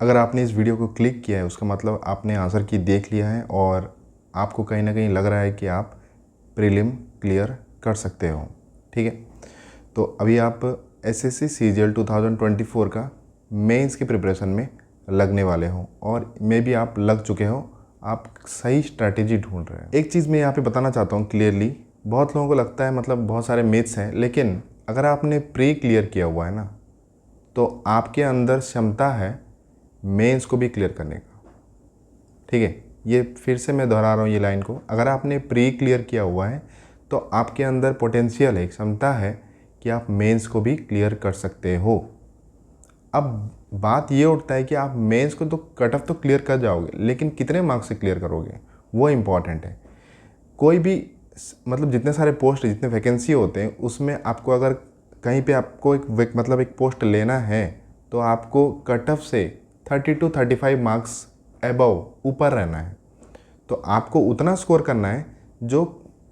अगर आपने इस वीडियो को क्लिक किया है उसका मतलब आपने आंसर की देख लिया है और आपको कहीं ना कहीं लग रहा है कि आप प्रीलिम क्लियर कर सकते हो। ठीक है, तो अभी आप एसएससी सीजीएल 2024 का मेंस की प्रिपरेशन में लगने वाले हो और मे भी आप लग चुके हो, आप सही स्ट्रैटेजी ढूंढ रहे हैं। एक चीज़ मैं यहाँ पे बताना चाहता हूँ क्लियरली, बहुत लोगों को लगता है मतलब बहुत सारे मिथ्स हैं, लेकिन अगर आपने प्री क्लियर किया हुआ है ना तो आपके अंदर क्षमता है मेंस को भी क्लियर करने का। ठीक है, ये फिर से मैं दोहरा रहा हूँ ये लाइन को, अगर आपने प्री क्लियर किया हुआ है तो आपके अंदर पोटेंशियल है, क्षमता है कि आप मेंस को भी क्लियर कर सकते हो। अब बात ये उठता है कि आप मेंस को तो कट ऑफ तो क्लियर कर जाओगे, लेकिन कितने मार्क्स से क्लियर करोगे वो इम्पॉर्टेंट है। कोई भी मतलब जितने सारे पोस्ट, जितने वैकेंसी होते हैं उसमें आपको अगर कहीं पे आपको एक पोस्ट लेना है तो आपको कट ऑफ से 30 to 35 मार्क्स एबव ऊपर रहना है। तो आपको उतना स्कोर करना है जो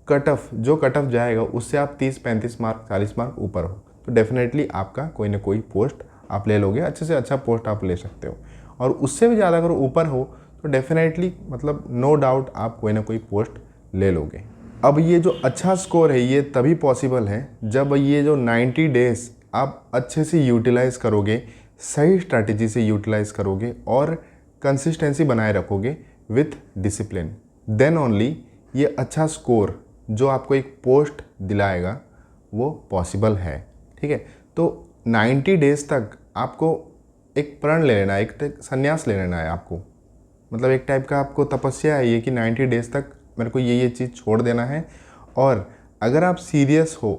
कट ऑफ जाएगा उससे आप 30-35 मार्क 40 मार्क ऊपर हो, तो डेफिनेटली आपका कोई ना कोई पोस्ट आप ले लोगे, अच्छे से अच्छा पोस्ट आप ले सकते हो। और उससे भी ज़्यादा अगर ऊपर हो तो डेफिनेटली मतलब नो डाउट आप कोई ना कोई पोस्ट ले लोगे। अब ये जो अच्छा स्कोर है ये तभी पॉसिबल है जब ये जो 90 डेज आप अच्छे से यूटिलाइज़ करोगे, सही स्ट्रैटेजी से यूटिलाइज़ करोगे और कंसिस्टेंसी बनाए रखोगे विथ डिसिप्लिन, देन ओनली ये अच्छा स्कोर जो आपको एक पोस्ट दिलाएगा वो पॉसिबल है। ठीक है, तो 90 डेज तक आपको एक प्रण ले लेना है, एक संन्यास ले लेना है आपको, मतलब एक टाइप का आपको तपस्या है ये कि 90 डेज तक मेरे को ये चीज़ छोड़ देना है। और अगर आप सीरियस हो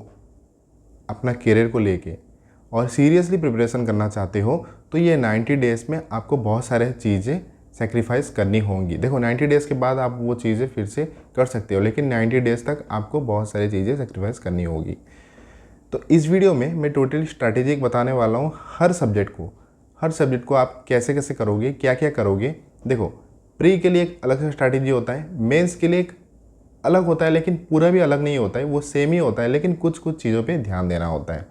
अपना करियर को लेके और सीरियसली प्रिपरेशन करना चाहते हो तो ये 90 डेज़ में आपको बहुत सारे चीज़ें सेक्रीफाइस करनी होंगी। देखो 90 डेज़ के बाद आप वो चीज़ें फिर से कर सकते हो, लेकिन 90 डेज़ तक आपको बहुत सारी चीज़ें सेक्रीफाइस करनी होगी। तो इस वीडियो में मैं टोटली स्ट्रैटेजिक बताने वाला हूँ हर सब्जेक्ट को आप कैसे कैसे करोगे, क्या क्या करोगे। देखो प्री के लिए एक अलग से स्ट्रैटेजी होता है, मेंस के लिए एक अलग होता है, लेकिन पूरा भी अलग नहीं होता है, वो सेम ही होता है, लेकिन कुछ कुछ चीज़ों पे ध्यान देना होता है।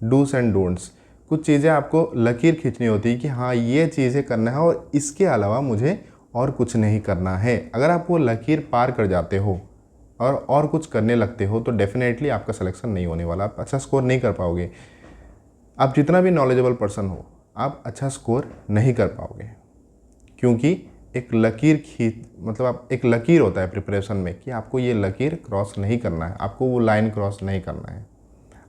डूस एंड डोंट्स, कुछ चीज़ें आपको लकीर खींचनी होती है कि हाँ ये चीज़ें करना है और इसके अलावा मुझे और कुछ नहीं करना है। अगर आप वो लकीर पार कर जाते हो और कुछ करने लगते हो तो डेफिनेटली आपका सिलेक्शन नहीं होने वाला, आप अच्छा स्कोर नहीं कर पाओगे। आप जितना भी नॉलेजेबल पर्सन हो आप अच्छा स्कोर नहीं कर पाओगे, क्योंकि एक लकीर आप एक लकीर होता है प्रिपरेशन में कि आपको ये लकीर क्रॉस नहीं करना है, आपको वो लाइन क्रॉस नहीं करना है।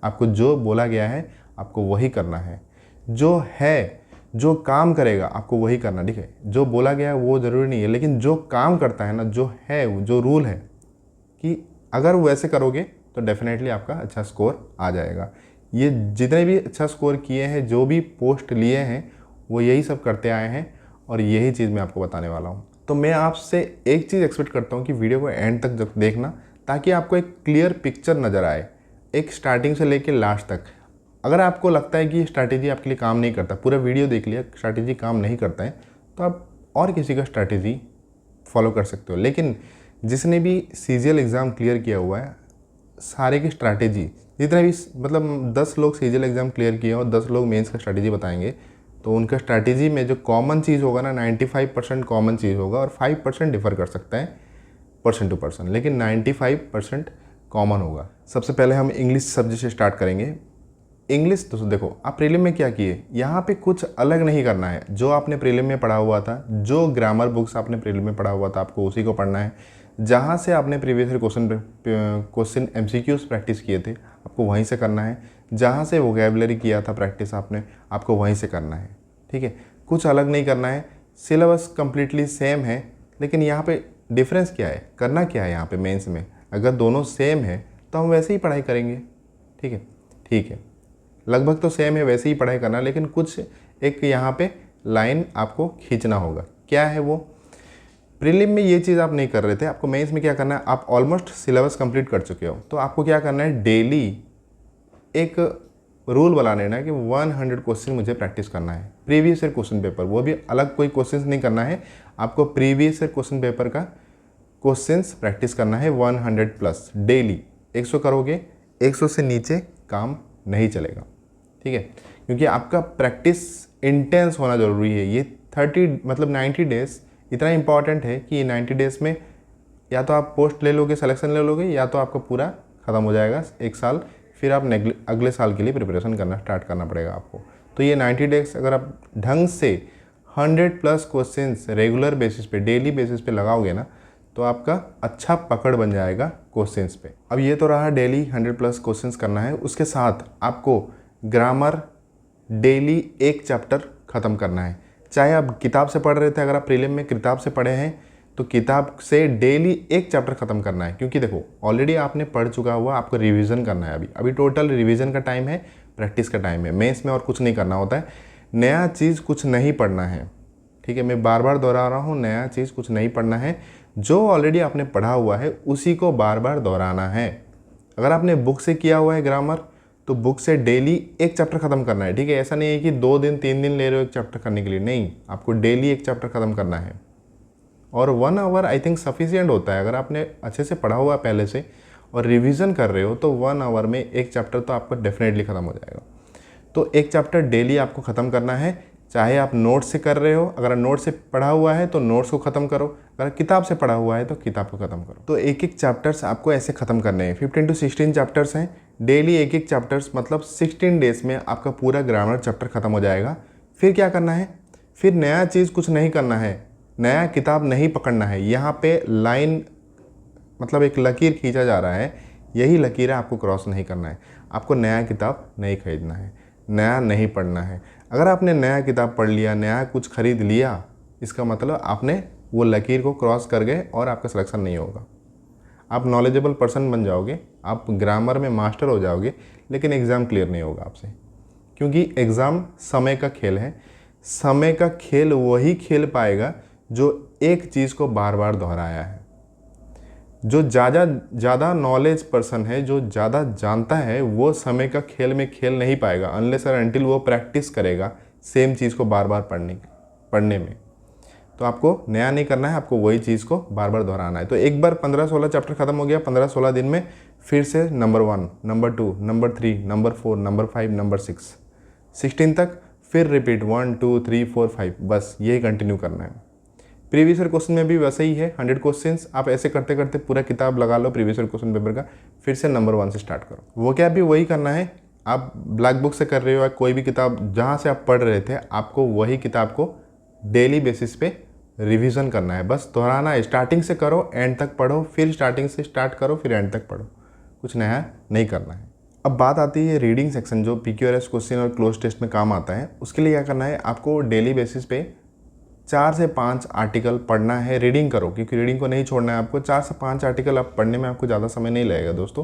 आपको जो बोला गया है आपको वही करना है, जो काम करेगा आपको वही करना। ठीक है, जो बोला गया है वो ज़रूरी नहीं है, लेकिन जो काम करता है ना, जो है, जो रूल है कि अगर वैसे करोगे तो डेफिनेटली आपका अच्छा स्कोर आ जाएगा। ये जितने भी अच्छा स्कोर किए हैं, जो भी पोस्ट लिए हैं, वो यही सब करते आए हैं और यही चीज़ मैं आपको बताने वाला हूँ। तो मैं आपसे एक चीज़ एक्सपेक्ट करता हूँ कि वीडियो को एंड तक जब देखना, ताकि आपको एक क्लियर पिक्चर नज़र आए, एक स्टार्टिंग से लेकर लास्ट तक। अगर आपको लगता है कि ये स्ट्रैटेजी आपके लिए काम नहीं करता, पूरा वीडियो देख लिया स्ट्रैटेजी काम नहीं करता है, तो आप और किसी का स्ट्रैटेजी फॉलो कर सकते हो। लेकिन जिसने भी सीजीएल एग्ज़ाम क्लियर किया हुआ है, सारे की स्ट्रैटेजी, जितने भी मतलब 10 लोग सीजीएल एग्ज़ाम क्लियर किए और 10 लोग मेंस का स्ट्रैटेजी बताएंगे, तो उनका स्ट्रैटेजी में जो कॉमन चीज़ होगा ना 95% कॉमन चीज़ होगा और 5% डिफ़र कर सकता है पर्सन टू पर्सन, लेकिन 95% कॉमन होगा। सबसे पहले हम इंग्लिश सब्जेक्ट से स्टार्ट करेंगे। इंग्लिश दोस्तों देखो, आप प्रीलिम में क्या किए, यहाँ पे कुछ अलग नहीं करना है। जो आपने प्रीलिम में पढ़ा हुआ था, जो ग्रामर बुक्स आपने प्रीलिम में पढ़ा हुआ था, आपको उसी को पढ़ना है। जहाँ से आपने previous year question MCQs practice किए थे आपको वहीं से करना है। जहाँ से वोकैबुलरी किया था प्रैक्टिस आपने, आपको वहीं से करना है। ठीक है, कुछ अलग नहीं करना है। सिलेबस कम्प्लीटली सेम है, लेकिन यहाँ पे डिफरेंस क्या है, करना क्या है यहाँ पे मेंस में। अगर दोनों सेम है तो हम वैसे ही पढ़ाई करेंगे। ठीक है, लगभग तो सेम है, वैसे ही पढ़ाई करना, लेकिन कुछ एक यहाँ पे लाइन आपको खींचना होगा। क्या है वो, प्रीलिम में ये चीज़ आप नहीं कर रहे थे, आपको मेंस में क्या करना है, आप ऑलमोस्ट सिलेबस कंप्लीट कर चुके हो, तो आपको क्या करना है, डेली एक रूल बना लेना है कि 100 क्वेश्चन मुझे प्रैक्टिस करना है। प्रीवियस ईयर क्वेश्चन पेपर, वो भी अलग कोई क्वेश्चन नहीं करना है, आपको प्रीवियस ईयर क्वेश्चन पेपर का क्वेश्चंस प्रैक्टिस करना है 100 प्लस डेली। 100 करोगे, 100 से नीचे काम नहीं चलेगा। ठीक है, क्योंकि आपका प्रैक्टिस इंटेंस होना ज़रूरी है। ये 30 मतलब 90 डेज़ इतना इंपॉर्टेंट है कि 90 डेज़ में या तो आप पोस्ट ले लोगे, सिलेक्शन ले लोगे, या तो आपका पूरा ख़त्म हो जाएगा 1 साल, फिर आप अगले साल के लिए प्रिपरेशन करना स्टार्ट करना पड़ेगा आपको। तो ये 90 डेज़ अगर आप ढंग से 100+ क्वेश्चंस रेगुलर बेसिस पे, डेली बेसिस पे लगाओगे ना, तो आपका अच्छा पकड़ बन जाएगा क्वेश्चंस पे। अब ये तो रहा डेली 100+ क्वेश्चंस करना है, उसके साथ आपको ग्रामर डेली 1 चैप्टर ख़त्म करना है। चाहे आप किताब से पढ़ रहे थे, अगर आप प्रीलिम में किताब से पढ़े हैं तो किताब से डेली 1 चैप्टर ख़त्म करना है, क्योंकि देखो ऑलरेडी आपने पढ़ चुका हुआ, आपको रिवीजन करना है। अभी टोटल रिवीजन का टाइम है, प्रैक्टिस का टाइम है। मेंस में और कुछ नहीं करना होता है, नया चीज़ कुछ नहीं पढ़ना है, ठीक है। मैं बार बार दोहरा रहा हूँ, नया चीज़ कुछ नहीं पढ़ना है, जो ऑलरेडी आपने पढ़ा हुआ है उसी को बार बार दोहराना है। अगर आपने बुक से किया हुआ है ग्रामर, तो बुक से डेली 1 चैप्टर ख़त्म करना है, ठीक है। ऐसा नहीं है कि 2 दिन 3 दिन ले रहे हो 1 चैप्टर करने के लिए, नहीं, आपको डेली 1 चैप्टर ख़त्म करना है। और 1 आवर आई थिंक सफिशिएंट होता है। अगर आपने अच्छे से पढ़ा हुआ पहले से और रिवीजन कर रहे हो तो 1 आवर में 1 चैप्टर तो आपका डेफिनेटली ख़त्म हो जाएगा। तो 1 चैप्टर डेली आपको ख़त्म करना है, चाहे आप नोट से कर रहे हो। अगर नोट से पढ़ा हुआ है तो नोट्स को ख़त्म करो, अगर किताब से पढ़ा हुआ है तो किताब को ख़त्म करो। तो 1-1 चैप्टर्स आपको ऐसे ख़त्म करने हैं। 15 to 16 चैप्टर्स हैं, डेली 1-1 चैप्टर्स, मतलब 16 डेज़ में आपका पूरा ग्रामर चैप्टर ख़त्म हो जाएगा। फिर क्या करना है, फिर नया चीज़ कुछ नहीं करना है, नया किताब नहीं पकड़ना है। यहाँ पे लाइन मतलब एक लकीर खींचा जा रहा है, यही लकीर है, आपको क्रॉस नहीं करना है। आपको नया किताब नहीं खरीदना है, नया नहीं पढ़ना है। अगर आपने नया किताब पढ़ लिया, नया कुछ खरीद लिया, इसका मतलब आपने वो लकीर को क्रॉस कर गए और आपका सिलेक्शन नहीं होगा। आप नॉलेजेबल पर्सन बन जाओगे, आप ग्रामर में मास्टर हो जाओगे, लेकिन एग्ज़ाम क्लियर नहीं होगा आपसे, क्योंकि एग्ज़ाम समय का खेल है। समय का खेल वही खेल पाएगा जो एक चीज़ को बार बार दोहराया है। जो ज़्यादा नॉलेज पर्सन है, जो ज़्यादा जानता है, वो समय का खेल में खेल नहीं पाएगा अनलेस और अनटिल वो प्रैक्टिस करेगा सेम चीज़ को बार बार पढ़ने में। तो आपको नया नहीं करना है, आपको वही चीज़ को बार बार दोहराना है। तो एक बार 15-16 चैप्टर ख़त्म हो गया, 15-16 दिन में फिर से number 1, number 2, number 3, number 4, number 5, number 6, 16 तक, फिर रिपीट 1 2 3 4 5, बस यही कंटिन्यू करना है। प्रीवियस ईयर क्वेश्चन में भी वैसे ही है, 100 क्वेश्चंस। आप ऐसे करते करते पूरा किताब लगा लो प्रीवियस ईयर क्वेश्चन पेपर का, फिर से नंबर 1 से स्टार्ट करो। वो क्या भी वही करना है, आप ब्लैक बुक से कर रहे हो या कोई भी किताब जहाँ से आप पढ़ रहे थे, आपको वही किताब को डेली बेसिस पे रिवीजन करना है, बस दोहराना है। स्टार्टिंग से करो, एंड तक पढ़ो, फिर स्टार्टिंग से स्टार्ट करो, फिर एंड तक पढ़ो, कुछ नया नहीं करना है। अब बात आती है रीडिंग सेक्शन, जो PQRS क्वेश्चन और क्लोज टेस्ट में काम आता है। उसके लिए क्या करना है, आपको डेली बेसिस पे 4 से 5 आर्टिकल पढ़ना है। रीडिंग करो, क्योंकि रीडिंग को नहीं छोड़ना है आपको। 4 से 5 आर्टिकल आप पढ़ने में आपको ज़्यादा समय नहीं लगेगा दोस्तों,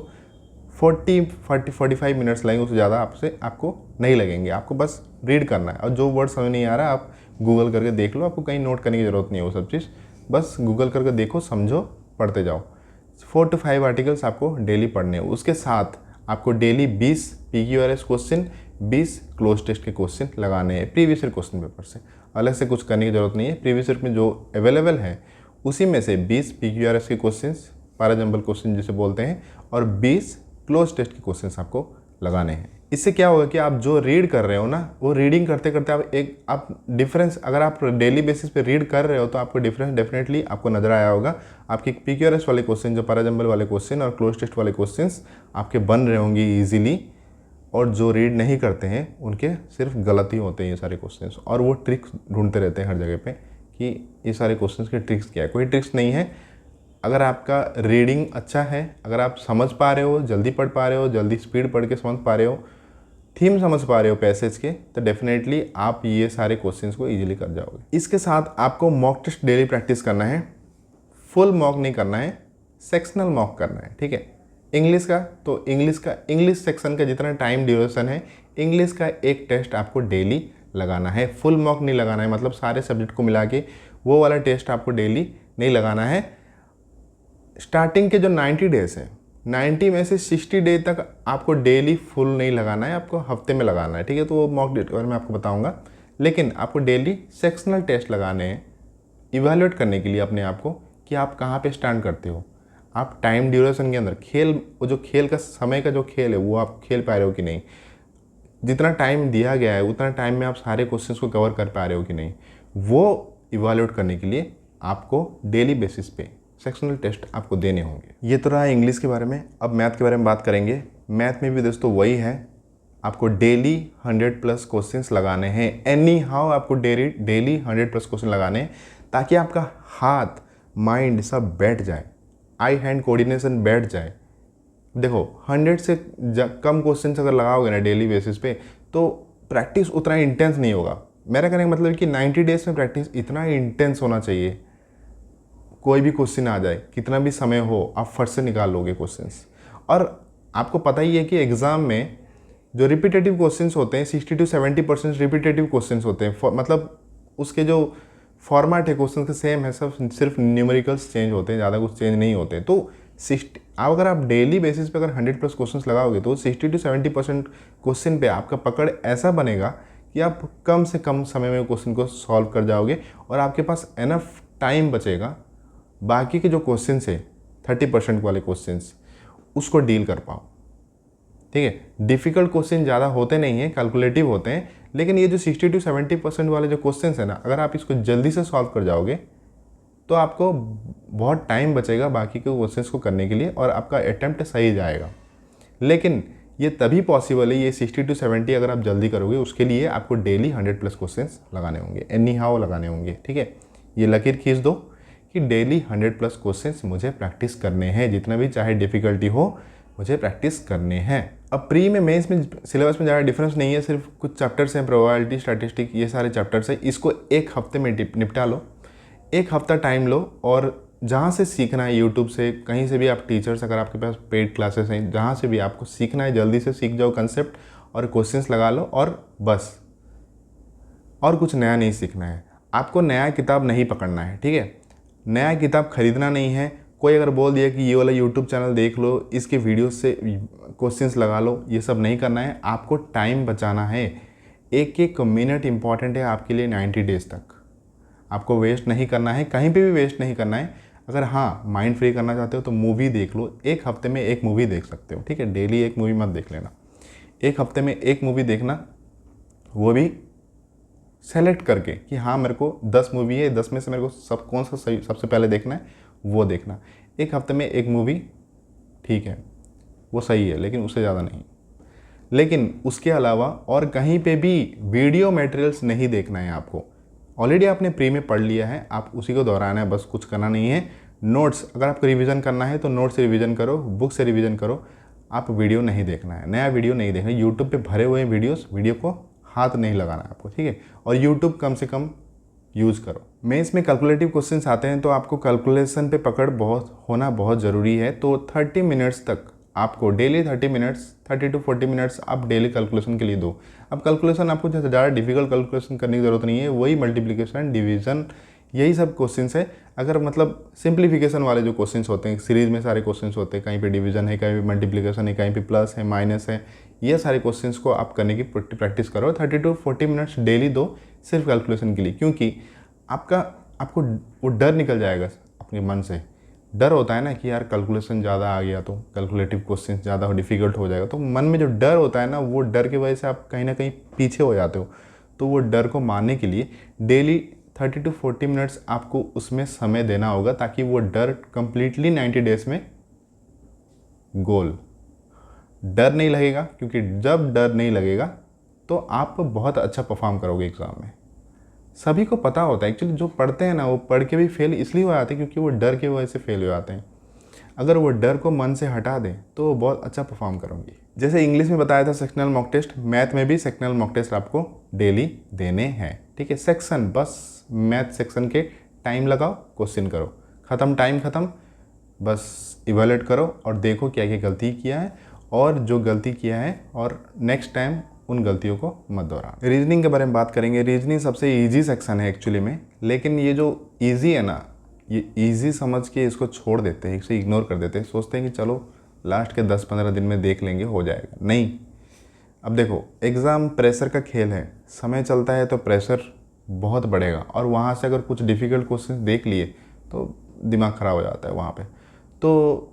45 मिनट्स लगेंगे, उससे ज़्यादा आपको नहीं लगेंगे। आपको बस रीड करना है, और जो वर्ड समझ नहीं आ रहा आप गूगल करके देख लो, आपको कहीं नोट करने की ज़रूरत नहीं है वो सब चीज़, बस गूगल करके देखो, समझो, पढ़ते जाओ। 4 to 5 आर्टिकल्स आपको डेली पढ़ने हैं। उसके साथ आपको daily 20 PQRS question, 20 cloze test के क्वेश्चन लगाने हैं प्रीवियस ईयर क्वेश्चन पेपर से। अलग से कुछ करने की ज़रूरत नहीं है, प्रीवियस ईयर में जो अवेलेबल है उसी में से 20 PQRS के क्वेश्चंस, पैराजंबल क्वेश्चन जिसे बोलते हैं, और 20 क्लोज टेस्ट के क्वेश्चंस आपको लगाने हैं। इससे क्या होगा कि आप जो रीड कर रहे हो ना, वो रीडिंग करते करते आप डिफरेंस, अगर आप डेली बेसिस पे रीड कर रहे हो तो आपको डिफरेंस डेफिनेटली आपको नजर आया होगा। आपके PQRS वाले क्वेश्चन, जो पैराजंबल वाले क्वेश्चन और क्लोज टेस्ट वाले क्वेश्चंस आपके बन रहे होंगे ईजिली, और जो रीड नहीं करते हैं उनके सिर्फ गलती होते हैं ये सारे क्वेश्चंस, और वो ट्रिक्स ढूंढते रहते हैं हर जगह पे कि ये सारे क्वेश्चंस के ट्रिक्स क्या है। कोई ट्रिक्स नहीं है। अगर आपका रीडिंग अच्छा है, अगर आप समझ पा रहे हो, जल्दी पढ़ पा रहे हो, जल्दी स्पीड पढ़ के समझ पा रहे हो, थीम समझ पा रहे हो पैसेज के, तो डेफिनेटली आप ये सारे क्वेश्चंस को ईजिली कर जाओगे। इसके साथ आपको मॉक टेस्ट डेली प्रैक्टिस करना है। फुल मॉक नहीं करना है, सेक्शनल मॉक करना है, ठीक है। इंग्लिश का तो इंग्लिश सेक्शन का जितना टाइम ड्यूरेशन है, इंग्लिश का एक टेस्ट आपको डेली लगाना है। फुल मॉक नहीं लगाना है, मतलब सारे सब्जेक्ट को मिला के वो वाला टेस्ट आपको डेली नहीं लगाना है। स्टार्टिंग के जो 90 डेज हैं, 90 में से 60 डे तक आपको डेली फुल नहीं लगाना है, आपको हफ्ते में लगाना है, ठीक है। तो वो मॉक डेट मैं आपको बताऊंगा, लेकिन आपको डेली सेक्शनल टेस्ट लगाने हैं इवैल्यूएट करने के लिए अपने आप को कि आप कहाँ पे स्टैंड करते हो। आप टाइम ड्यूरेशन के अंदर वो जो खेल का समय का जो खेल है वो आप खेल पा रहे हो कि नहीं, जितना टाइम दिया गया है उतना टाइम में आप सारे क्वेश्चंस को कवर कर पा रहे हो कि नहीं। वो इवैल्यूएट करने के लिए आपको डेली बेसिस पे सेक्शनल टेस्ट आपको देने होंगे। ये तो रहा इंग्लिश के बारे में। अब मैथ के बारे में बात करेंगे। मैथ में भी दोस्तों वही है, आपको डेली 100+ क्वेश्चंस लगाने हैं। एनी हाउ आपको डेली 100+ क्वेश्चन लगाने हैं, ताकि आपका हाथ माइंड सब बैठ जाए, आई हैंड कोऑर्डिनेशन बैठ जाए। देखो 100 से कम क्वेश्चंस अगर लगाओगे ना डेली बेसिस पे, तो प्रैक्टिस उतना इंटेंस नहीं होगा। मेरा कहने का मतलब कि 90 डेज में प्रैक्टिस इतना इंटेंस होना चाहिए, कोई भी क्वेश्चन आ जाए, कितना भी समय हो, आप फट से निकाल लोगे क्वेश्चंस। और आपको पता ही है कि एग्ज़ाम में जो रिपीटेटिव क्वेश्चंस होते हैं 60 से 70% रिपीटेटिव क्वेश्चंस होते हैं। मतलब उसके जो फॉर्मेट है क्वेश्चन के सेम है, सब सिर्फ न्यूमेरिकल्स चेंज होते हैं, ज़्यादा कुछ चेंज नहीं होते। तो 60 अगर आप डेली बेसिस पे अगर 100+ क्वेश्चंस लगाओगे तो 60 से 70% क्वेश्चन पे आपका पकड़ ऐसा बनेगा कि आप कम से कम समय में क्वेश्चन को सॉल्व कर जाओगे, और आपके पास एनफ टाइम बचेगा बाकी के जो क्वेश्चन है 30% वाले क्वेश्चंस, उसको डील कर पाओ। ठीक है, डिफ़िकल्ट क्वेश्चन ज़्यादा होते नहीं हैं, कैलकुलेटिव होते हैं, लेकिन ये जो 60 से 70% वाले जो क्वेश्चंस हैं ना, अगर आप इसको जल्दी से सॉल्व कर जाओगे तो आपको बहुत टाइम बचेगा बाकी के क्वेश्चंस को करने के लिए, और आपका अटैम्प्ट सही जाएगा। लेकिन ये तभी पॉसिबल है, ये 60 से 70 अगर आप जल्दी करोगे, उसके लिए आपको डेली 100+ क्वेश्चंस लगाने होंगे, एनी हाउ लगाने होंगे। ठीक है, ये लकीर खींच दो कि डेली 100+ क्वेश्चंस मुझे प्रैक्टिस करने हैं, जितना भी चाहे डिफ़िकल्टी हो मुझे प्रैक्टिस करने हैं। अब प्री में मेंस में सिलेबस में ज़्यादा डिफरेंस नहीं है, सिर्फ कुछ चैप्टर्स हैं, प्रोबेबिलिटी, स्टैटिस्टिक, ये सारे चैप्टर्स हैं। इसको एक हफ्ते में निपटा लो, एक हफ्ता टाइम लो, और जहाँ से सीखना है यूट्यूब से, कहीं से भी आप टीचर्स, अगर आपके पास पेड क्लासेस हैं, जहाँ से भी आपको सीखना है जल्दी से सीख जाओ कंसेप्ट, और क्वेश्चंस लगा लो, और बस। और कुछ नया नहीं सीखना है आपको, नया किताब नहीं पकड़ना है। ठीक है, नया किताब खरीदना नहीं है। कोई अगर बोल दिया कि ये वाला यूट्यूब चैनल देख लो, इसके वीडियो से क्वेश्चंस लगा लो, ये सब नहीं करना है। आपको टाइम बचाना है, एक एक मिनट इंपॉर्टेंट है आपके लिए 90 डेज तक। आपको वेस्ट नहीं करना है, कहीं पे भी वेस्ट नहीं करना है। अगर हाँ माइंड फ्री करना चाहते हो तो मूवी देख लो, एक हफ्ते में एक मूवी देख सकते हो। ठीक है, डेली एक मूवी मत देख लेना, एक हफ्ते में एक मूवी देखना, वो भी सेलेक्ट करके कि हाँ मेरे को 10 मूवी है, 10 में से मेरे को कौन सा सही सबसे पहले देखना है वो देखना। एक हफ्ते में एक मूवी ठीक है, वो सही है, लेकिन उससे ज़्यादा नहीं। लेकिन उसके अलावा और कहीं पे भी वीडियो मटेरियल्स नहीं देखना है आपको। ऑलरेडी आपने प्री में पढ़ लिया है, आप उसी को दोहराना है, बस कुछ करना नहीं है। नोट्स अगर आपको रिवीजन करना है तो नोट्स से रिवीजन करो, बुक से रिवीजन करो, आप वीडियो नहीं देखना है, नया वीडियो नहीं देखना है। यूट्यूब पे भरे हुए वीडियो को हाथ नहीं लगाना है आपको। ठीक है, और यूट्यूब कम से कम यूज़ करो। मेंस में कैलकुलेटिव क्वेश्चंस आते हैं तो आपको कैलकुलेशन पे पकड़ होना बहुत ज़रूरी है। तो 30 मिनट्स तक आपको डेली 30 to 40 मिनट्स आप डेली कैलकुलेशन के लिए दो। अब कैलकुलेशन आपको ज़्यादा डिफिकल्ट कैलकुलेशन करने की ज़रूरत नहीं है, वही मल्टीप्लिकेशन, डिवीजन, यही सब क्वेश्चंस है। अगर मतलब सिंप्लीफिकेशन वाले जो क्वेश्चंस होते हैं, सीरीज में सारे क्वेश्चंस होते हैं, कहीं पे डिवीजन है, कहीं पे मल्टीप्लिकेशन है, कहीं पे प्लस है, माइनस है, ये सारे क्वेश्चंस को आप करने की प्रैक्टिस करो। 30 to 40 मिनट्स डेली दो सिर्फ कैलकुलेशन के लिए, क्योंकि आपको वो डर निकल जाएगा अपने मन से। डर होता है ना कि यार कैलकुलेशन ज़्यादा आ गया तो कैलकुलेटिव क्वेश्चन ज़्यादा डिफ़िकल्ट हो जाएगा, तो मन में जो डर होता है ना, वो डर की वजह से आप कहीं ना कहीं पीछे हो जाते हो। तो वो डर को मारने के लिए डेली 30 to 40 मिनट्स आपको उसमें समय देना होगा, ताकि वो डर कंप्लीटली 90 डेज में गोल। डर नहीं लगेगा, क्योंकि जब डर नहीं लगेगा तो आप बहुत अच्छा परफॉर्म करोगे एग्ज़ाम में। सभी को पता होता है एक्चुअली, जो पढ़ते हैं ना वो पढ़ के भी फेल इसलिए हो जाते हैं क्योंकि वो डर की वजह से फेल हो जाते हैं। अगर वो डर को मन से हटा दें तो वो बहुत अच्छा परफॉर्म करोगे। जैसे इंग्लिश में बताया था सेक्शनल मॉक टेस्ट, मैथ में भी सेक्शनल मॉक टेस्ट आपको डेली देने हैं। ठीक है, सेक्शन, बस मैथ सेक्शन के टाइम लगाओ, क्वेश्चन करो, ख़त्म, टाइम ख़त्म, बस इवैल्यूएट करो और देखो क्या क्या गलती किया है, और जो गलती किया है और नेक्स्ट टाइम उन गलतियों को मत दोहराना। रीजनिंग के बारे में बात करेंगे। रीजनिंग सबसे इजी सेक्शन है एक्चुअली में, लेकिन ये जो इजी है ना, ये इजी समझ के इसको छोड़ देते हैं, इसे इग्नोर कर देते हैं, सोचते हैं कि चलो लास्ट के 10-15 दिन में देख लेंगे, हो जाएगा। नहीं, अब देखो एग्ज़ाम प्रेशर का खेल है, समय चलता है तो प्रेशर बहुत बढ़ेगा, और वहाँ से अगर कुछ डिफ़िकल्ट क्वेश्चन देख लिए तो दिमाग ख़राब हो जाता है वहाँ पे। तो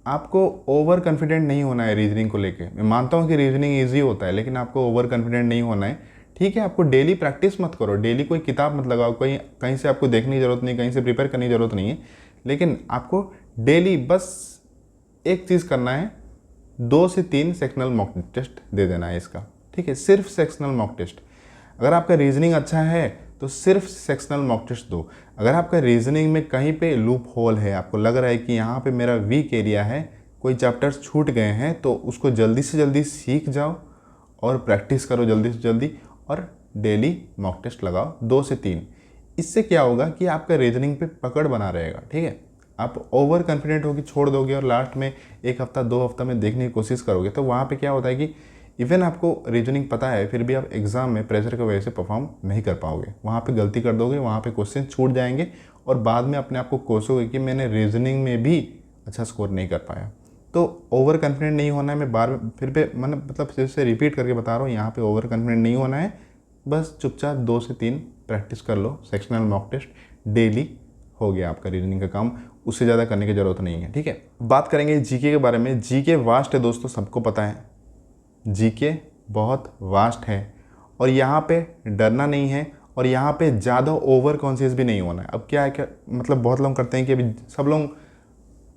आपको ओवर कॉन्फिडेंट नहीं होना है रीजनिंग को लेके। मैं मानता हूँ कि रीजनिंग इजी होता है, लेकिन आपको ओवर कॉन्फिडेंट नहीं होना है। ठीक है, आपको डेली प्रैक्टिस मत करो, डेली कोई किताब मत लगाओ, कोई कहीं से आपको देखने की ज़रूरत नहीं, कहीं से प्रिपेयर करने की ज़रूरत नहीं है, लेकिन आपको डेली बस एक चीज़ करना है, 2 से 3 सेक्शनल मॉक टेस्ट दे देना है इसका। ठीक है, सिर्फ सेक्शनल मॉक टेस्ट। अगर आपका रीजनिंग अच्छा है तो सिर्फ सेक्शनल मॉक टेस्ट दो। अगर आपका रीजनिंग में कहीं पे लूप होल है, आपको लग रहा है कि यहाँ पे मेरा वीक एरिया है, कोई चैप्टर्स छूट गए हैं, तो उसको जल्दी से जल्दी सीख जाओ और प्रैक्टिस करो जल्दी से जल्दी, और डेली मॉक टेस्ट लगाओ 2 से 3। इससे क्या होगा कि आपका रीजनिंग पे पकड़ बना रहेगा। ठीक है, आप ओवर कॉन्फिडेंट होकर छोड़ दोगे और लास्ट में 1 हफ्ता 2 हफ्ता में देखने की कोशिश करोगे, तो वहाँ पे क्या होता है कि इवन आपको रीजनिंग पता है फिर भी आप एग्ज़ाम में प्रेशर की वजह से परफॉर्म नहीं कर पाओगे, वहाँ पे गलती कर दोगे, वहाँ पे क्वेश्चन छूट जाएंगे और बाद में अपने आप को कोसोगे कि मैंने रीजनिंग में भी अच्छा स्कोर नहीं कर पाया। तो ओवर कॉन्फिडेंट नहीं होना है, मैं बार फिर पे मतलब फिर से रिपीट करके बता रहा हूँ, यहाँ पे ओवर कॉन्फिडेंट नहीं होना है, बस चुपचाप 2 से 3 प्रैक्टिस कर लो, सेक्शनल मॉक टेस्ट डेली, हो गया आपका रीजनिंग का काम, उससे ज़्यादा करने की ज़रूरत नहीं है। ठीक है, बात करेंगे जीके के बारे में। जीके वास्ट है दोस्तों, सबको पता है जीके बहुत वास्ट है, और यहाँ पे डरना नहीं है, और यहाँ पे ज़्यादा ओवर कॉन्शियस भी नहीं होना है। अब क्या है, क्या मतलब बहुत लोग करते हैं कि अभी सब लोग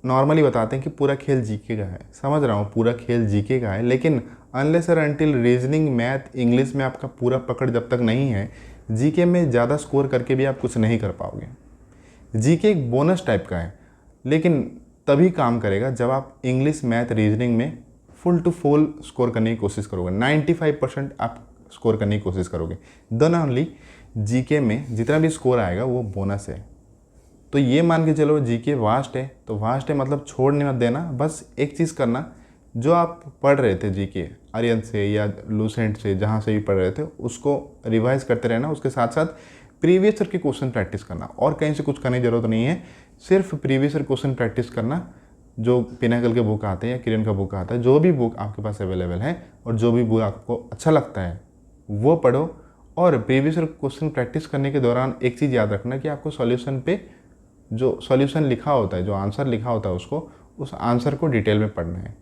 नॉर्मली बताते हैं कि पूरा खेल जीके का है, समझ रहा हूँ पूरा खेल जीके का है, लेकिन अनलेस और अनटिल रीजनिंग, मैथ, इंग्लिश में आपका पूरा पकड़ जब तक नहीं है, जीके में ज़्यादा स्कोर करके भी आप कुछ नहीं कर पाओगे। जीके एक बोनस टाइप का है, लेकिन तभी काम करेगा जब आप इंग्लिश, मैथ, रीजनिंग में फुल टू फुल स्कोर करने की कोशिश करोगे, 95% आप स्कोर करने की कोशिश करोगे, देन ओनली जीके में जितना भी स्कोर आएगा वो बोनस है। तो ये मान के चलो जीके वास्ट है, तो वास्ट है मतलब छोड़ने मत देना, बस एक चीज़ करना, जो आप पढ़ रहे थे जीके आर्यन से या लूसेंट से, जहाँ से भी पढ़ रहे थे, उसको रिवाइज करते रहना, उसके साथ साथ प्रीवियस ईयर के क्वेश्चन प्रैक्टिस करना, और कहीं से कुछ करने की ज़रूरत नहीं है, सिर्फ प्रीवियस ईयर क्वेश्चन प्रैक्टिस करना। जो पिनाकल के बुक आते हैं या किरण का बुक आता है, जो भी बुक आपके पास अवेलेबल है और जो भी बुक आपको अच्छा लगता है वो पढ़ो, और प्रीवियस ईयर क्वेश्चन प्रैक्टिस करने के दौरान एक चीज़ याद रखना कि आपको सॉल्यूशन पे जो सॉल्यूशन लिखा होता है, जो आंसर लिखा होता है, उसको उस आंसर को डिटेल में पढ़ना है।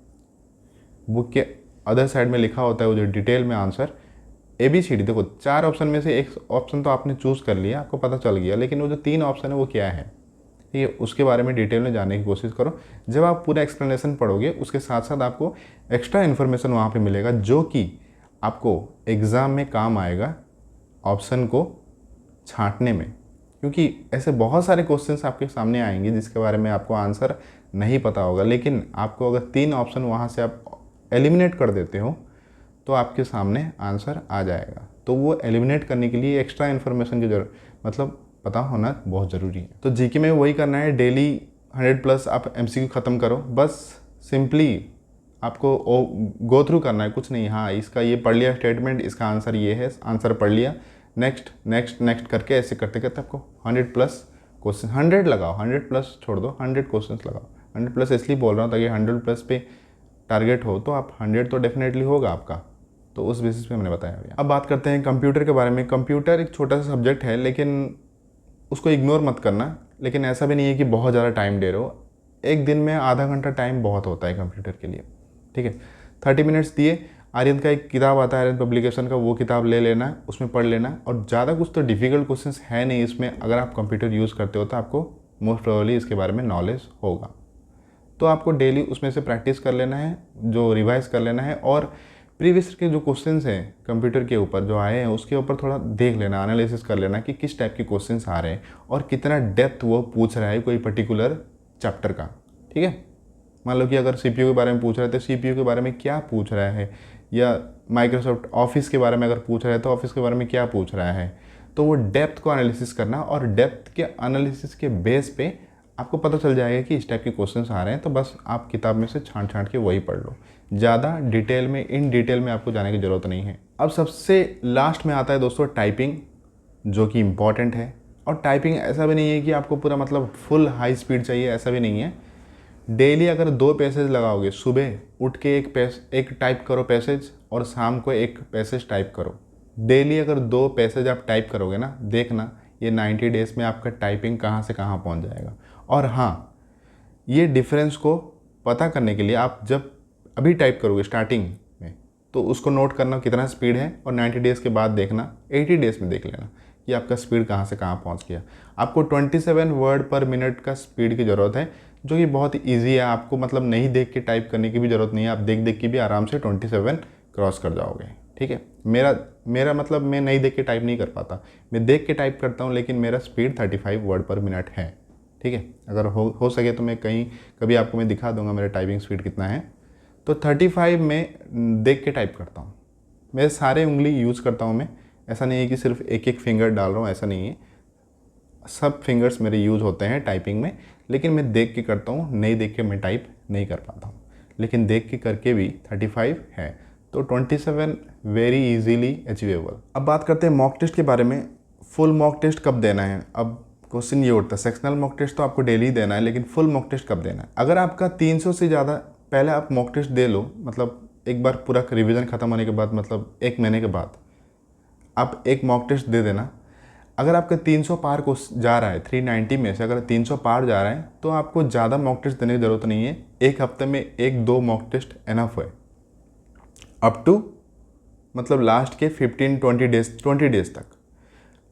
बुक के अदर साइड में लिखा होता है वो जो डिटेल में आंसर, ABCD, देखो 4 ऑप्शन में से एक ऑप्शन तो आपने चूज़ कर लिया, आपको पता चल गया, लेकिन वो जो 3 ऑप्शन है वो क्या है, ठीक है, उसके बारे में डिटेल में जानने की कोशिश करो। जब आप पूरा एक्सप्लेनेशन पढ़ोगे, उसके साथ साथ आपको एक्स्ट्रा इन्फॉर्मेशन वहाँ पे मिलेगा, जो कि आपको एग्ज़ाम में काम आएगा ऑप्शन को छांटने में, क्योंकि ऐसे बहुत सारे क्वेश्चंस आपके सामने आएंगे जिसके बारे में आपको आंसर नहीं पता होगा, लेकिन आपको अगर 3 ऑप्शन वहाँ से आप एलिमिनेट कर देते हो तो आपके सामने आंसर आ जाएगा। तो वो एलिमिनेट करने के लिए एक्स्ट्रा इन्फॉर्मेशन की जरूरत, मतलब पता होना बहुत ज़रूरी है। तो जीके में वही करना है, डेली 100+ आप MCQ ख़त्म करो, बस सिंपली आपको गो थ्रू करना है, कुछ नहीं। हाँ, इसका ये पढ़ लिया स्टेटमेंट, इसका आंसर ये है, आंसर पढ़ लिया, नेक्स्ट नेक्स्ट नेक्स्ट करके ऐसे करते करते आपको 100+ क्वेश्चन, 100 लगाओ, 100+ छोड़ दो, 100 क्वेश्चन लगाओ। 100+ इसलिए बोल रहा हूँ ताकि 100+ पे टारगेट हो, तो आप 100 तो डेफिनेटली होगा आपका, तो उस बेसिस पे मैंने बताया अभी। अब बात करते हैं कंप्यूटर के बारे में। कंप्यूटर एक छोटा सा सब्जेक्ट है, लेकिन उसको इग्नोर मत करना, लेकिन ऐसा भी नहीं है कि बहुत ज़्यादा टाइम दे रहे हो, एक दिन में आधा घंटा टाइम बहुत होता है कंप्यूटर के लिए। ठीक है, 30 मिनट्स दिए, आर्यन का एक किताब आता है आर्यन पब्लिकेशन का, वो किताब ले लेना, उसमें पढ़ लेना, और ज़्यादा कुछ तो डिफ़िकल्ट क्वेश्चंस है नहीं इसमें। अगर आप कंप्यूटर यूज़ करते हो तो आपको मोस्ट प्रोबेबली इसके बारे में नॉलेज होगा, तो आपको डेली उसमें से प्रैक्टिस कर लेना है, जो रिवाइज कर लेना है, और प्रीवियस के जो क्वेश्चंस हैं कंप्यूटर के ऊपर जो आए हैं उसके ऊपर थोड़ा देख लेना, एनालिसिस कर लेना कि किस टाइप के क्वेश्चंस आ रहे हैं और कितना डेप्थ वो पूछ रहा है कोई पर्टिकुलर चैप्टर का। ठीक है, मान लो कि अगर CPU के बारे में पूछ रहा है तो CPU के बारे में क्या पूछ रहा है, या माइक्रोसॉफ्ट ऑफिस के बारे में अगर पूछ रहा है तो ऑफिस के बारे में क्या पूछ रहा है, तो वो डेप्थ को एनालिसिस करना, और डेप्थ के एनालिसिस के बेस पे आपको पता चल जाएगा कि इस टाइप के क्वेश्चंस आ रहे हैं, तो बस आप किताब में से छांट छांट के वही पढ़ लो, ज़्यादा डिटेल में, इन डिटेल में आपको जाने की ज़रूरत नहीं है। अब सबसे लास्ट में आता है दोस्तों टाइपिंग, जो कि इम्पॉर्टेंट है। और टाइपिंग ऐसा भी नहीं है कि आपको पूरा मतलब फुल हाई स्पीड चाहिए, ऐसा भी नहीं है। डेली अगर 2 पैसेज लगाओगे, सुबह उठ के एक टाइप करो पैसेज, और शाम को एक पैसेज टाइप करो। डेली अगर 2 पैसेज आप टाइप करोगे ना, देखना ये 90 डेज़ में आपका टाइपिंग कहाँ से कहाँ पहुँच जाएगा। और हाँ, ये डिफरेंस को पता करने के लिए आप जब अभी टाइप करोगे स्टार्टिंग में, तो उसको नोट करना कितना स्पीड है और 90 डेज़ के बाद देखना, 80 डेज़ में देख लेना कि आपका स्पीड कहाँ से कहाँ पहुँच गया। आपको 27 वर्ड पर मिनट का स्पीड की ज़रूरत है, जो कि बहुत ईजी है। आपको मतलब नहीं देख के टाइप करने की भी ज़रूरत नहीं है, आप देख देख के भी आराम से 27 क्रॉस कर जाओगे। ठीक है, मेरा मतलब मैं नहीं देख के टाइप नहीं कर पाता, मैं देख के टाइप करता हूँ, लेकिन मेरा स्पीड 35 वर्ड पर मिनट है। ठीक है, अगर हो सके तो मैं कभी आपको मैं दिखा दूंगा मेरा टाइपिंग स्पीड कितना है। तो 35 में देख के टाइप करता हूँ। मैं सारे उंगली यूज़ करता हूँ मैं, ऐसा नहीं है कि सिर्फ एक एक फिंगर डाल रहा हूँ, ऐसा नहीं है, सब फिंगर्स मेरे यूज़ होते हैं टाइपिंग में। लेकिन मैं देख के करता हूँ, नहीं देख के मैं टाइप नहीं कर पाता हूँ, लेकिन देख के करके भी 35 है। तो 27 वेरी इजीली अचीवेबल। अब बात करते हैं मॉक टेस्ट के बारे में। फुल मॉक टेस्ट कब देना है? अब क्वेश्चन ये उठता है, सेक्शनल मॉक टेस्ट तो आपको डेली देना है, लेकिन फुल मॉक टेस्ट कब देना है? अगर आपका 300 से ज़्यादा, पहले आप मॉक टेस्ट दे लो, मतलब एक बार पूरा रिवीजन ख़त्म होने के बाद, मतलब 1 महीने के बाद आप एक मॉक टेस्ट दे देना। अगर आपका 300 पार को जा रहा है, 390 में से अगर 300 पार जा रहा है, तो आपको ज़्यादा मॉक टेस्ट देने की ज़रूरत नहीं है। एक हफ्ते में 1-2 मॉक टेस्ट एनफ है, अप टू मतलब लास्ट के 15-20 डेज़ तक।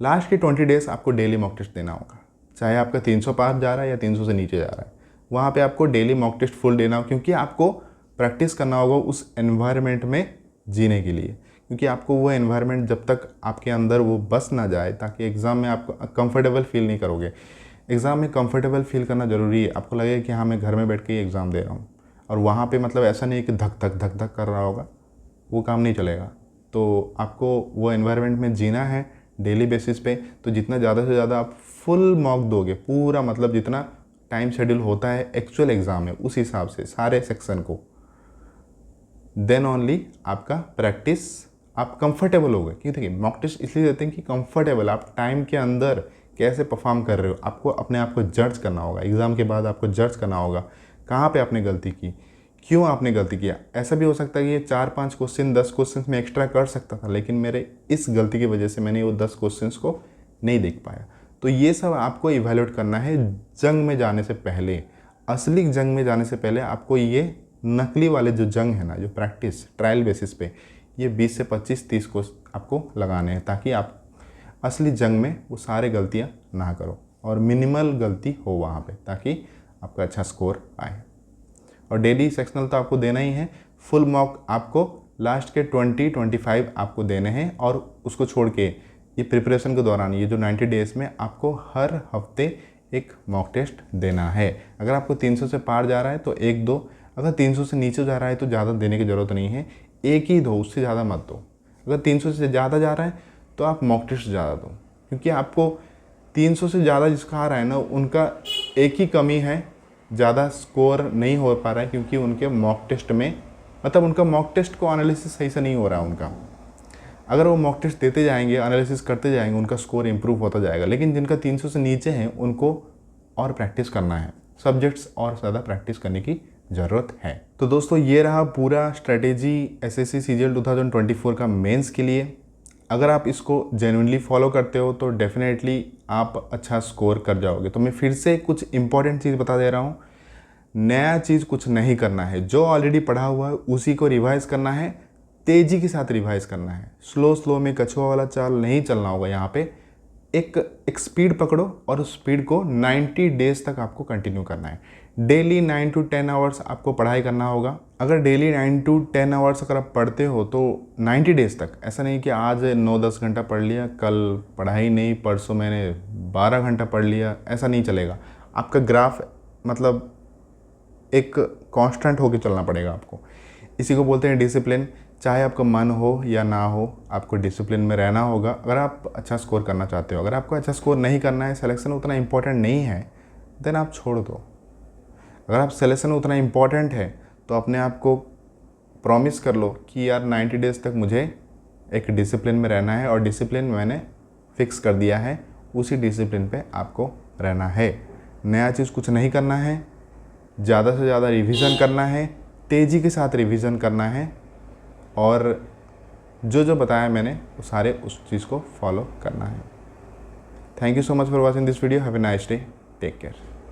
लास्ट के 20 डेज़ आपको डेली मॉक टेस्ट देना होगा, चाहे आपका 300 पार जा रहा है या 300 से नीचे जा रहा है, वहाँ पे आपको डेली मॉक टेस्ट फुल देना होगा, क्योंकि आपको प्रैक्टिस करना होगा उस एनवायरनमेंट में जीने के लिए। क्योंकि आपको वो एनवायरनमेंट जब तक आपके अंदर वो बस ना जाए, ताकि एग्ज़ाम में आप कंफर्टेबल फील नहीं करोगे। एग्ज़ाम में कंफर्टेबल फील करना ज़रूरी है। आपको लगेगा कि हाँ मैं घर में बैठ के ही एग्ज़ाम दे रहा हूँ, और वहाँ पे मतलब ऐसा नहीं है कि धक धक कर रहा होगा, वो काम नहीं चलेगा। तो आपको वो एनवायरनमेंट में जीना है डेली बेसिस पे। तो जितना ज़्यादा से ज़्यादा आप फुल मॉक दोगे, पूरा मतलब जितना टाइम शेड्यूल होता है एक्चुअल एग्ज़ाम में, उस हिसाब से सारे सेक्शन को, देन ओनली आपका प्रैक्टिस आप कंफर्टेबल हो गए। क्योंकि देखिए मॉक टेस्ट इसलिए देते हैं कि कंफर्टेबल, आप टाइम के अंदर कैसे परफॉर्म कर रहे हो, आपको अपने आप को जज करना होगा। एग्ज़ाम के बाद आपको जज करना होगा कहाँ पे आपने गलती की, क्यों आपने गलती किया। ऐसा भी हो सकता है कि ये 4-5 क्वेश्चन 10 क्वेश्चन में एक्स्ट्रा कर सकता था, लेकिन मेरे इस गलती की वजह से मैंने वो 10 क्वेश्चन को नहीं देख पाया। तो ये सब आपको इवैल्यूएट करना है जंग में जाने से पहले। असली जंग में जाने से पहले आपको ये नकली वाले जो जंग है ना, जो प्रैक्टिस ट्रायल बेसिस पे, ये 20 से 25-30 को आपको लगाने हैं, ताकि आप असली जंग में वो सारे गलतियां ना करो और मिनिमल गलती हो वहाँ पे, ताकि आपका अच्छा स्कोर आए। और डेली सेक्शनल तो आपको देना ही है। फुल मॉक आपको लास्ट के 20-25 आपको देने हैं, और उसको छोड़ के ये प्रिपरेशन के दौरान, ये जो 90 डेज़ में आपको हर हफ्ते एक मॉक टेस्ट देना है। अगर आपको 300 से पार जा रहा है तो 1-2, अगर 300 से नीचे जा रहा है तो ज़्यादा देने की ज़रूरत नहीं है, एक ही दो, उससे ज़्यादा मत दो। अगर 300 से ज़्यादा जा रहा है तो आप मॉक टेस्ट ज़्यादा दो, क्योंकि आपको 300 से ज़्यादा जिसका आ रहा है ना, उनका एक ही कमी है, ज़्यादा स्कोर नहीं हो पा रहा है, क्योंकि उनके मॉक टेस्ट में मतलब उनका मॉक टेस्ट को एनालिसिस सही से नहीं हो रहा है उनका। अगर वो मॉक टेस्ट देते जाएंगे, एनालिसिस करते जाएंगे, उनका स्कोर इंप्रूव होता जाएगा। लेकिन जिनका 300 से नीचे हैं उनको और प्रैक्टिस करना है, सब्जेक्ट्स और ज़्यादा प्रैक्टिस करने की ज़रूरत है। तो दोस्तों ये रहा पूरा स्ट्रेटेजी एसएससी सीजीएल 2024 का मेंस के लिए। अगर आप इसको जेन्युइनली फॉलो करते हो तो डेफिनेटली आप अच्छा स्कोर कर जाओगे। तो मैं फिर से कुछ इंपॉर्टेंट चीज़ बता दे रहा हूँ। नया चीज़ कुछ नहीं करना है, जो ऑलरेडी पढ़ा हुआ है उसी को रिवाइज़ करना है, तेज़ी के साथ रिवाइज़ करना है। स्लो में कछुआ वाला चाल नहीं चलना होगा। यहाँ पे एक स्पीड पकड़ो और उस स्पीड को 90 डेज़ तक आपको कंटिन्यू करना है। डेली 9 to 10 आवर्स आपको पढ़ाई करना होगा। अगर डेली 9 to 10 आवर्स अगर आप पढ़ते हो तो 90 डेज़ तक, ऐसा नहीं कि आज 9-10 घंटा पढ़ लिया, कल पढ़ाई नहीं, परसों मैंने 12 घंटा पढ़ लिया, ऐसा नहीं चलेगा। आपका ग्राफ मतलब एक कांस्टेंट होकर चलना पड़ेगा आपको। इसी को बोलते हैं डिसिप्लिन। चाहे आपका मन हो या ना हो, आपको डिसिप्लिन में रहना होगा अगर आप अच्छा स्कोर करना चाहते हो। अगर आपको अच्छा स्कोर नहीं करना है, सिलेक्शन उतना इंपॉर्टेंट नहीं है, देन आप छोड़ दो। अगर आप सिलेक्शन उतना इंपॉर्टेंट है तो अपने आप को प्रॉमिस कर लो कि यार 90 डेज़ तक मुझे एक डिसिप्लिन में रहना है, और डिसिप्लिन मैंने फिक्स कर दिया है, उसी डिसिप्लिन पे आपको रहना है। नया चीज़ कुछ नहीं करना है, ज़्यादा से ज़्यादा रिवीजन करना है, तेज़ी के साथ रिवीजन करना है, और जो बताया मैंने वो सारे उस चीज़ को फॉलो करना है। Thank you so much for watching this video. Have a nice day, take care.